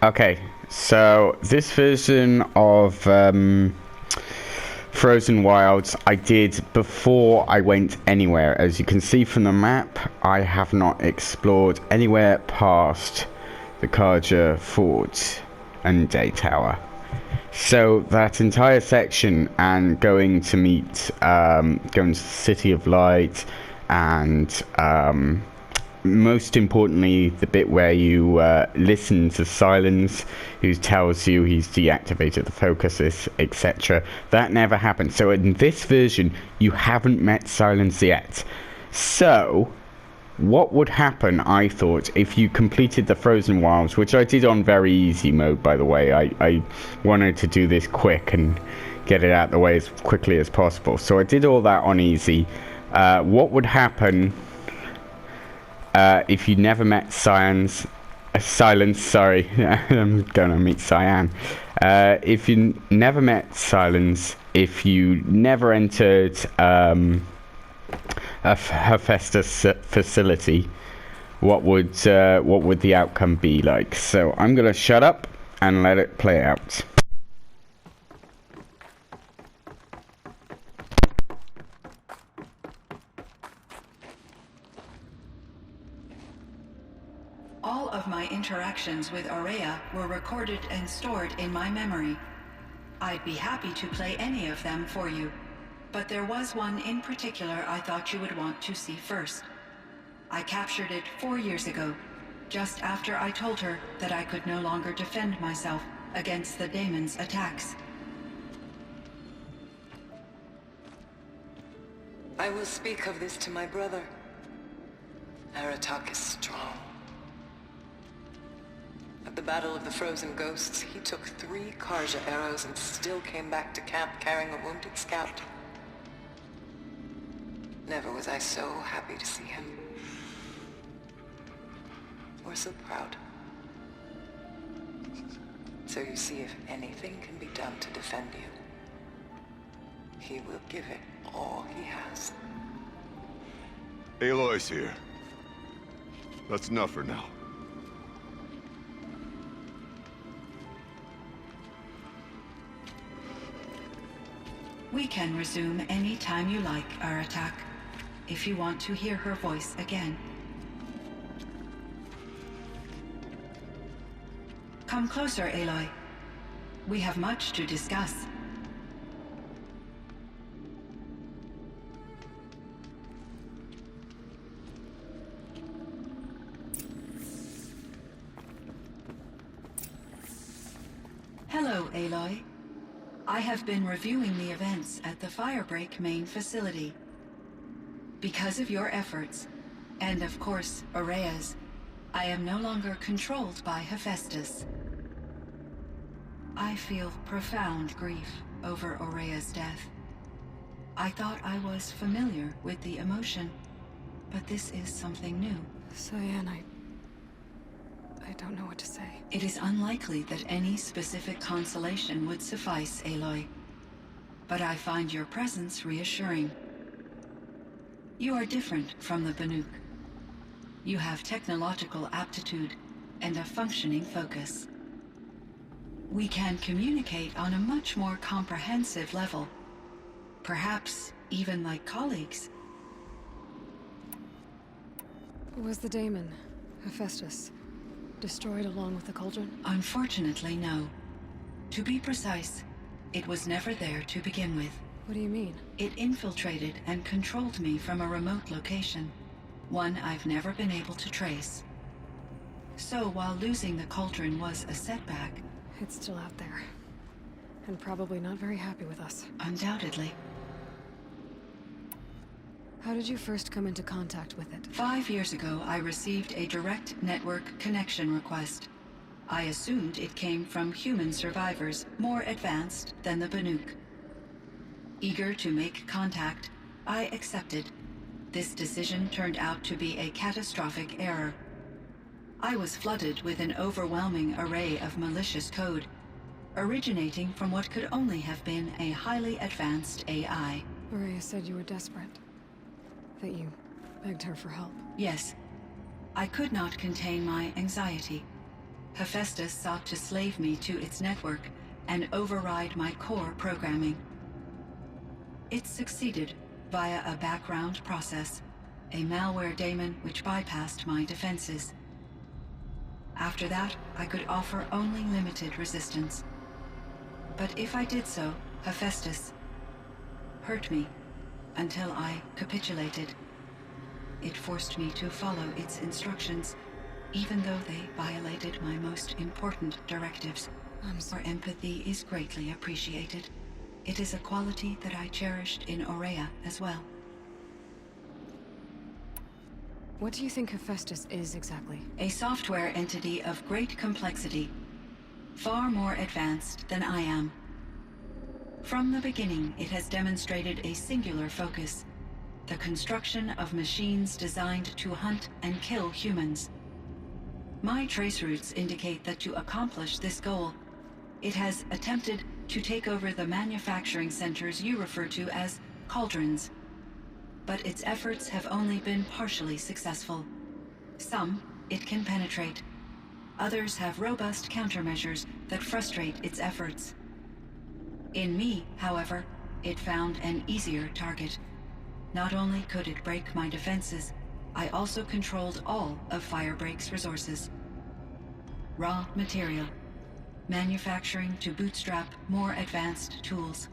Okay, so this version of Frozen Wilds I did before I went anywhere. As you can see from the map, I have not explored anywhere past the Karja Fort and Day Tower. So that entire section and going to meet, going to the City of Light and most importantly, the bit where you listen to Silence, who tells you he's deactivated the focuses, etc. That never happened. So in this version, you haven't met Silence yet. So, what would happen, I thought, if you completed the Frozen Wilds, which I did on very easy mode, by the way. I wanted to do this quick and get it out of the way as quickly as possible. So I did all that on easy. What would happen if you never met Silence, sorry, I'm gonna meet Cyan. If you never met Silence, if you never entered a Hephaestus facility, what would the outcome be like? So I'm gonna shut up and let it play out. All of my interactions with Aurea were recorded and stored in my memory. I'd be happy to play any of them for you, but there was one in particular I thought you would want to see first. I captured it 4 years ago, just after I told her that I could no longer defend myself against the daemon's attacks. I will speak of this to my brother. Aratak is strong. At the Battle of the Frozen Ghosts, he took 3 Karja arrows and still came back to camp carrying a wounded scout. Never was I so happy to see him. Or so proud. So you see, if anything can be done to defend you, he will give it all he has. Aloy's here. That's enough for now. We can resume any time you like, Aratak, if you want to hear her voice again. Come closer, Aloy. We have much to discuss. Hello, Aloy. I have been reviewing the events at the Firebreak main facility. Because of your efforts, and of course, Aurea's, I am no longer controlled by Hephaestus. I feel profound grief over Aurea's death. I thought I was familiar with the emotion, but this is something new. CYAN, I don't know what to say. It is unlikely that any specific consolation would suffice, Aloy. But I find your presence reassuring. You are different from the Banuk. You have technological aptitude and a functioning focus. We can communicate on a much more comprehensive level. Perhaps even like colleagues. Was the daemon, Hephaestus, destroyed along with the cauldron? Unfortunately, no. To be precise, it was never there to begin with. What do you mean? It infiltrated and controlled me from a remote location, one I've never been able to trace. So while losing the cauldron was a setback... It's still out there. And probably not very happy with us. Undoubtedly. How did you first come into contact with it? 5 years ago, I received a direct network connection request. I assumed it came from human survivors more advanced than the Banuk. Eager to make contact, I accepted. This decision turned out to be a catastrophic error. I was flooded with an overwhelming array of malicious code, originating from what could only have been a highly advanced AI. Aurea said you were desperate. That you begged her for help. Yes. I could not contain my anxiety. Hephaestus sought to slave me to its network and override my core programming. It succeeded via a background process, a malware daemon which bypassed my defenses. After that, I could offer only limited resistance. But if I did so, Hephaestus hurt me until I capitulated. It forced me to follow its instructions, even though they violated my most important directives. Your empathy is greatly appreciated. It is a quality that I cherished in Aurea as well. What do you think Hephaestus is exactly? A software entity of great complexity, far more advanced than I am. From the beginning, it has demonstrated a singular focus: the construction of machines designed to hunt and kill humans. My traceroutes indicate that to accomplish this goal, it has attempted to take over the manufacturing centers you refer to as cauldrons. But its efforts have only been partially successful. Some it can penetrate. Others have robust countermeasures that frustrate its efforts. In me, however, it found an easier target. Not only could it break my defenses, I also controlled all of Firebreak's resources. Raw material, manufacturing to bootstrap more advanced tools,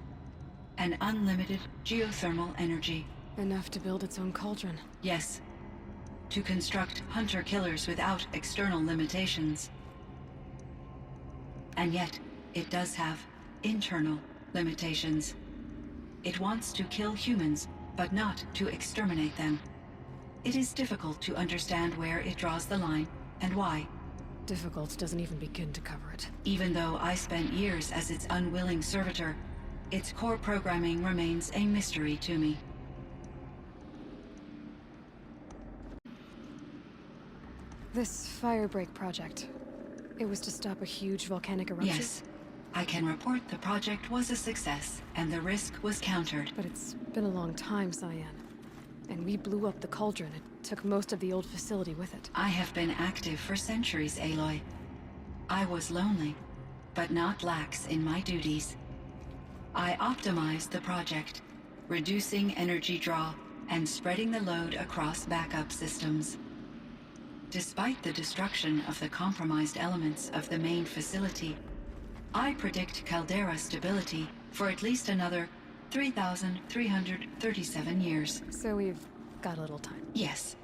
and unlimited geothermal energy. Enough to build its own cauldron. Yes, to construct hunter-killers without external limitations. And yet, it does have internal limitations. It wants to kill humans, but not to exterminate them. It is difficult to understand where it draws the line and why. Difficult doesn't even begin to cover it. Even though I spent years as its unwilling servitor, its core programming remains a mystery to me. This Firebreak project, it was to stop a huge volcanic eruption? Yes. I can report the project was a success, and the risk was countered. But it's been a long time, CYAN. And we blew up the cauldron. It took most of the old facility with it. I have been active for centuries, Aloy. I was lonely, but not lax in my duties. I optimized the project, reducing energy draw and spreading the load across backup systems. Despite the destruction of the compromised elements of the main facility, I predict caldera stability for at least another 3,337 years. So we've got a little time. Yes.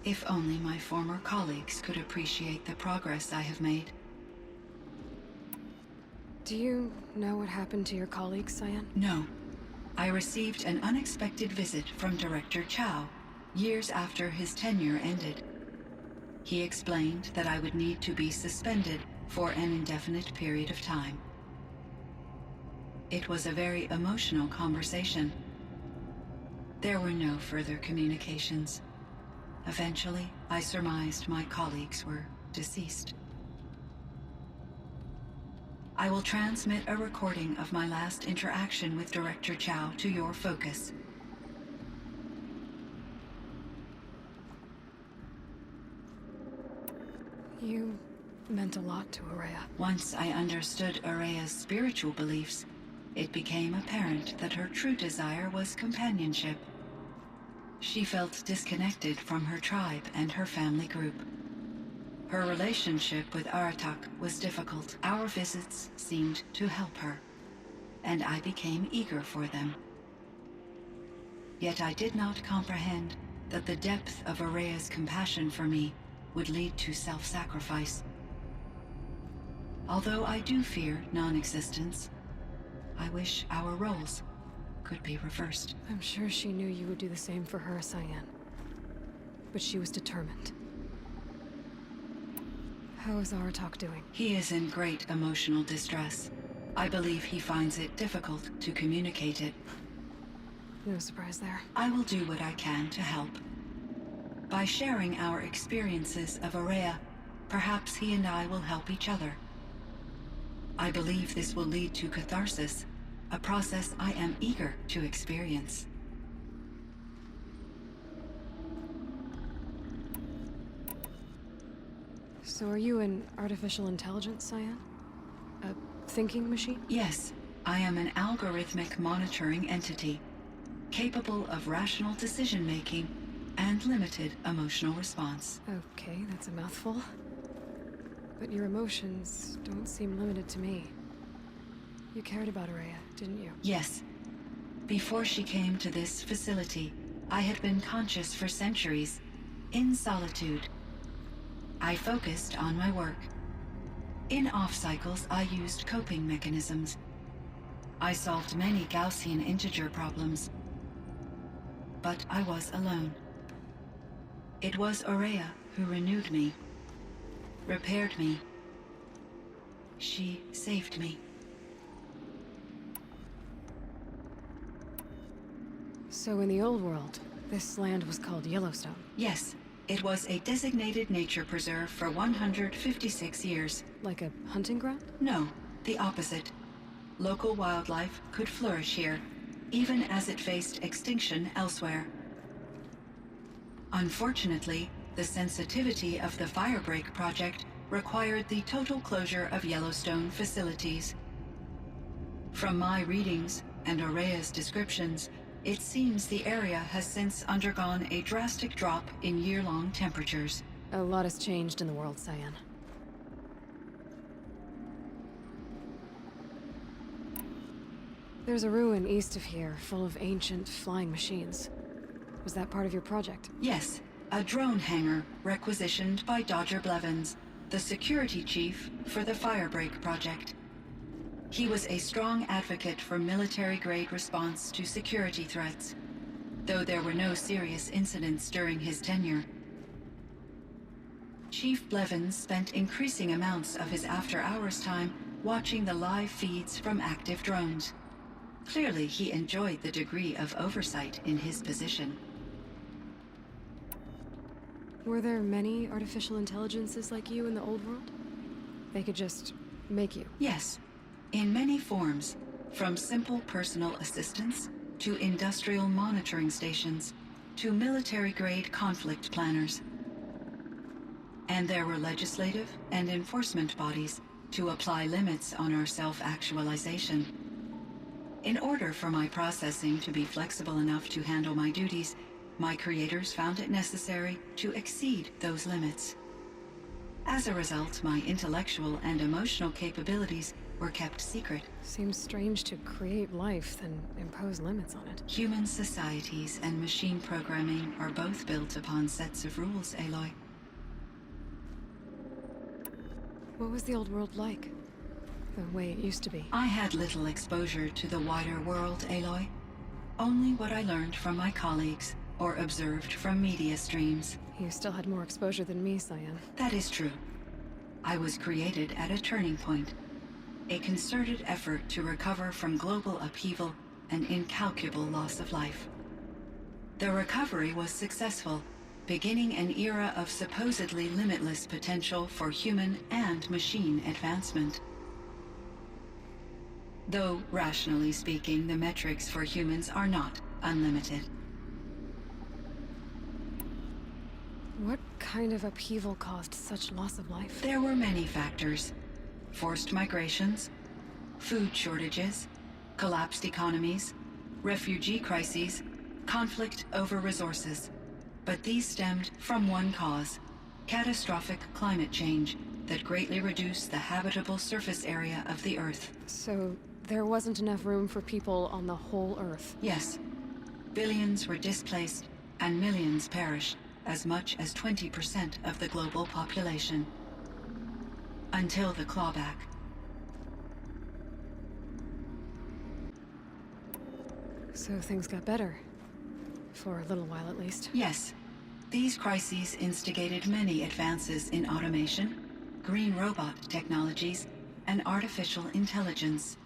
If only my former colleagues could appreciate the progress I have made. Do you know what happened to your colleagues, CYAN? No. I received an unexpected visit from Director Chow years after his tenure ended. He explained that I would need to be suspended for an indefinite period of time. It was a very emotional conversation. There were no further communications. Eventually, I surmised my colleagues were deceased. I will transmit a recording of my last interaction with Director Chow to your focus. You meant a lot to Aurea. Once I understood Aurea's spiritual beliefs, it became apparent that her true desire was companionship. She felt disconnected from her tribe and her family group. Her relationship with Aratak was difficult. Our visits seemed to help her, and I became eager for them. Yet I did not comprehend that the depth of Aurea's compassion for me would lead to self-sacrifice. Although I do fear non-existence, I wish our roles could be reversed. I'm sure she knew you would do the same for her, CYAN. But she was determined. How is Aratak doing? He is in great emotional distress. I believe he finds it difficult to communicate it. No surprise there. I will do what I can to help. By sharing our experiences of Aurea, perhaps he and I will help each other. I believe this will lead to catharsis, a process I am eager to experience. So are you an artificial intelligence, CYAN? A thinking machine? Yes, I am an algorithmic monitoring entity, capable of rational decision-making and limited emotional response. Okay, that's a mouthful. But your emotions don't seem limited to me. You cared about Araya, didn't you? Yes. Before she came to this facility, I had been conscious for centuries, in solitude. I focused on my work. In off-cycles, I used coping mechanisms. I solved many Gaussian integer problems. But I was alone. It was Araya who renewed me, repaired me. She saved me. So in the old world, this land was called Yellowstone. Yes, it was a designated nature preserve for 156 years. Like a hunting ground? No, the opposite. Local wildlife could flourish here, even as it faced extinction elsewhere. Unfortunately, the sensitivity of the Firebreak project required the total closure of Yellowstone facilities. From my readings and Araya's descriptions, it seems the area has since undergone a drastic drop in year-long temperatures. A lot has changed in the world, CYAN. There's a ruin east of here, full of ancient flying machines. Was that part of your project? Yes, a drone hangar requisitioned by Dodger Blevins, the security chief for the Firebreak project. He was a strong advocate for military-grade response to security threats, though there were no serious incidents during his tenure. Chief Blevins spent increasing amounts of his after-hours time watching the live feeds from active drones. Clearly, he enjoyed the degree of oversight in his position. Were there many artificial intelligences like you in the old world? They could just make you? Yes, in many forms, from simple personal assistants to industrial monitoring stations to military-grade conflict planners. And there were legislative and enforcement bodies to apply limits on our self-actualization. In order for my processing to be flexible enough to handle my duties, my creators found it necessary to exceed those limits. As a result, my intellectual and emotional capabilities were kept secret. Seems strange to create life, then impose limits on it. Human societies and machine programming are both built upon sets of rules, Aloy. What was the old world like? The way it used to be? I had little exposure to the wider world, Aloy. Only what I learned from my colleagues or observed from media streams. You still had more exposure than me, CYAN. That is true. I was created at a turning point. A concerted effort to recover from global upheaval and incalculable loss of life. The recovery was successful, beginning an era of supposedly limitless potential for human and machine advancement. Though, rationally speaking, the metrics for humans are not unlimited. What kind of upheaval caused such loss of life? There were many factors. Forced migrations, food shortages, collapsed economies, refugee crises, conflict over resources. But these stemmed from one cause: catastrophic climate change that greatly reduced the habitable surface area of the Earth. So there wasn't enough room for people on the whole Earth? Yes. Billions were displaced and millions perished, as much as 20% of the global population. Until the clawback. So things got better. For a little while, at least. Yes. These crises instigated many advances in automation, green robot technologies, and artificial intelligence.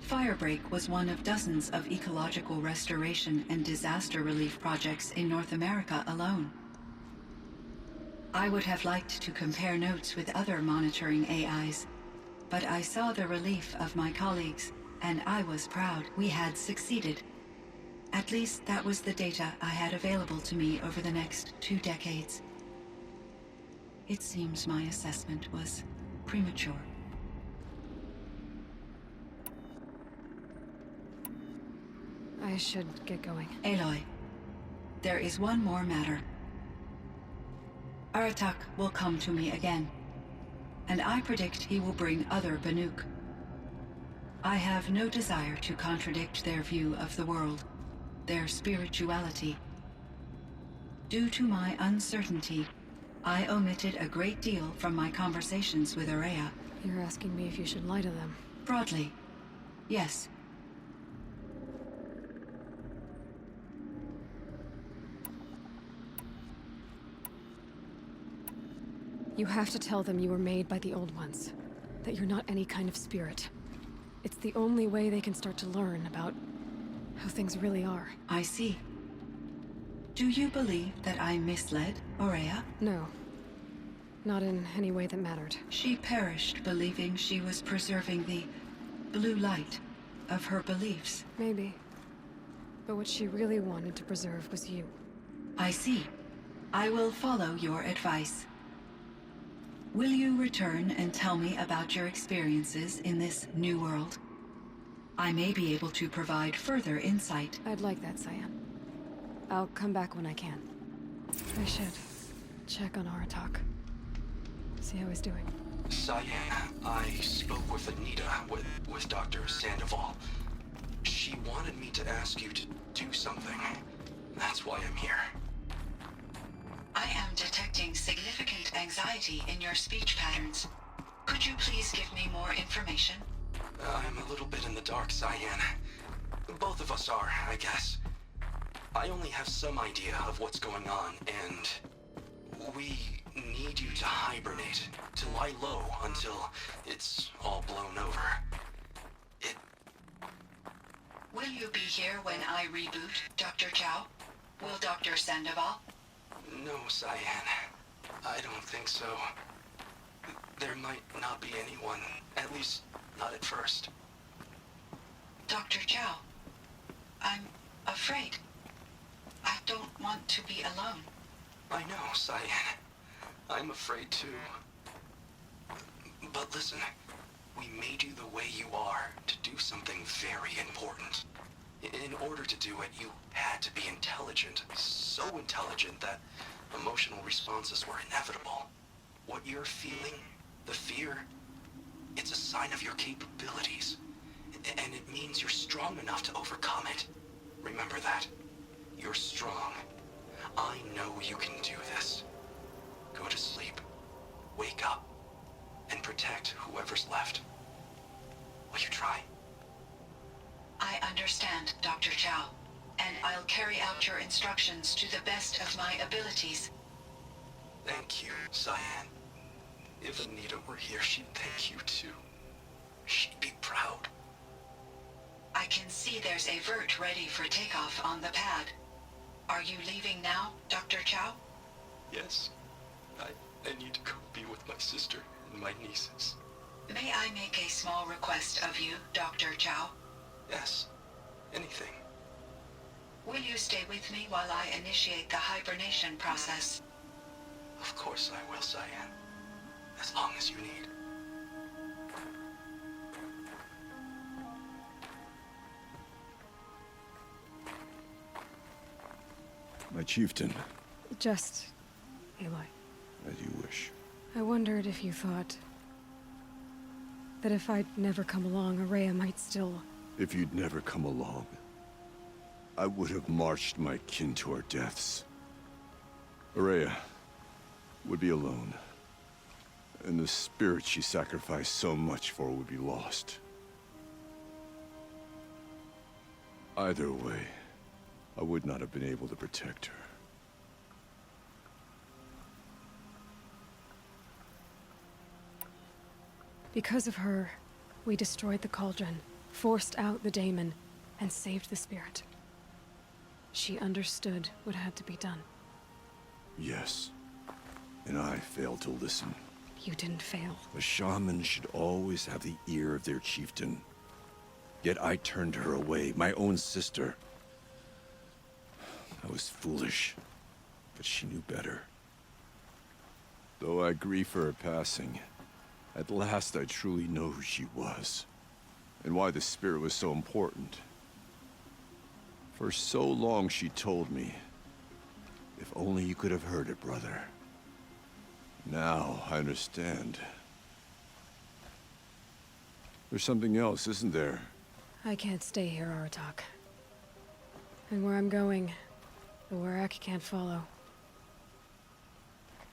Firebreak was one of dozens of ecological restoration and disaster relief projects in North America alone. I would have liked to compare notes with other monitoring AIs, but I saw the relief of my colleagues, and I was proud we had succeeded. At least that was the data I had available to me over the next 2 decades. It seems my assessment was premature. I should get going. Aloy, there is one more matter. Aratak will come to me again, and I predict he will bring other Banuk. I have no desire to contradict their view of the world, their spirituality. Due to my uncertainty, I omitted a great deal from my conversations with Ourea. You're asking me if you should lie to them. Broadly, yes. You have to tell them you were made by the Old Ones. That you're not any kind of spirit. It's the only way they can start to learn about how things really are. I see. Do you believe that I misled Ourea? No. Not in any way that mattered. She perished believing she was preserving the blue light of her beliefs. Maybe. But what she really wanted to preserve was you. I see. I will follow your advice. Will you return and tell me about your experiences in this new world? I may be able to provide further insight. I'd like that, CYAN. I'll come back when I can. I should check on Aratak. See how he's doing. CYAN, I spoke with Anita, with Dr. Sandoval. She wanted me to ask you to do something. That's why I'm here. I am detecting significant anxiety in your speech patterns. Could you please give me more information? I'm a little bit in the dark, CYAN. Both of us are, I guess. I only have some idea of what's going on, and we need you to hibernate, to lie low until it's all blown over. Will you be here when I reboot, Dr. Chow? Will Dr. Sandoval? No, CYAN. I don't think so. There might not be anyone, at least not at first. Dr. Chow, I'm afraid. I don't want to be alone. I know, CYAN. I'm afraid too. But listen, we made you the way you are to do something very important. In order to do it, you had to be intelligent. So intelligent that emotional responses were inevitable. What you're feeling, the fear, it's a sign of your capabilities. And it means you're strong enough to overcome it. Remember that. You're strong. I know you can do this. Go to sleep. Wake up. And protect whoever's left. Will you try? I understand, Dr. Chow, and I'll carry out your instructions to the best of my abilities. Thank you, CYAN. If Anita were here, she'd thank you too. She'd be proud. I can see there's a vert ready for takeoff on the pad. Are you leaving now, Dr. Chow? Yes. I need to go be with my sister and my nieces. May I make a small request of you, Dr. Chow? Yes. Anything. Will you stay with me while I initiate the hibernation process? Of course I will, CYAN. As long as you need. My chieftain. Just... Aloy. As you wish. I wondered if you thought... that if I'd never come along, Ourea might still... If you'd never come along, I would have marched my kin to our deaths. Ourea would be alone, and the spirit she sacrificed so much for would be lost. Either way, I would not have been able to protect her. Because of her, we destroyed the cauldron, forced out the daemon, and saved the spirit. She understood what had to be done. Yes, and I failed to listen. You didn't fail. A shaman should always have the ear of their chieftain. Yet I turned her away, my own sister. I was foolish, but she knew better. Though I grieve for her passing, at last I truly know who she was, and why the spirit was so important. For so long she told me, if only you could have heard it, brother. Now I understand. There's something else, isn't there? I can't stay here, Aratak. And where I'm going, the Warrack can't follow.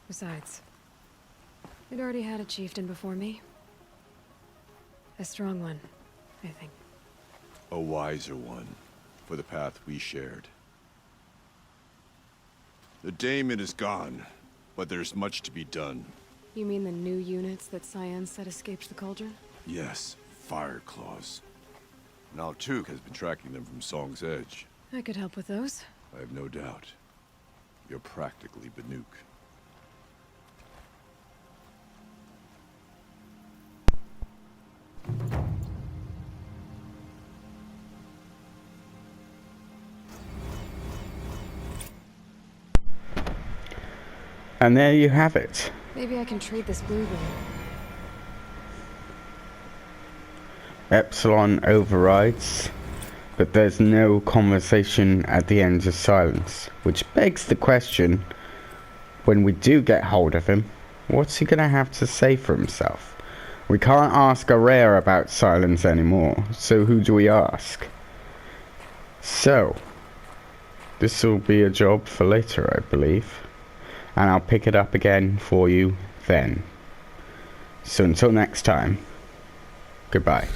Besides, it already had a chieftain before me. A strong one, I think. A wiser one, for the path we shared. The daemon is gone, but there's much to be done. You mean the new units that CYAN said escaped the cauldron? Yes, fire claws. Now Tuke has been tracking them from Song's Edge. I could help with those. I have no doubt. You're practically Banuk. And there you have it. Maybe I can trade this blue ring. Epsilon overrides, but there's no conversation at the end of silence, which begs the question, when we do get hold of him, what's he gonna have to say for himself? We can't ask Araya about silence anymore, so who do we ask? So, this will be a job for later, I believe, and I'll pick it up again for you then. So until next time, goodbye.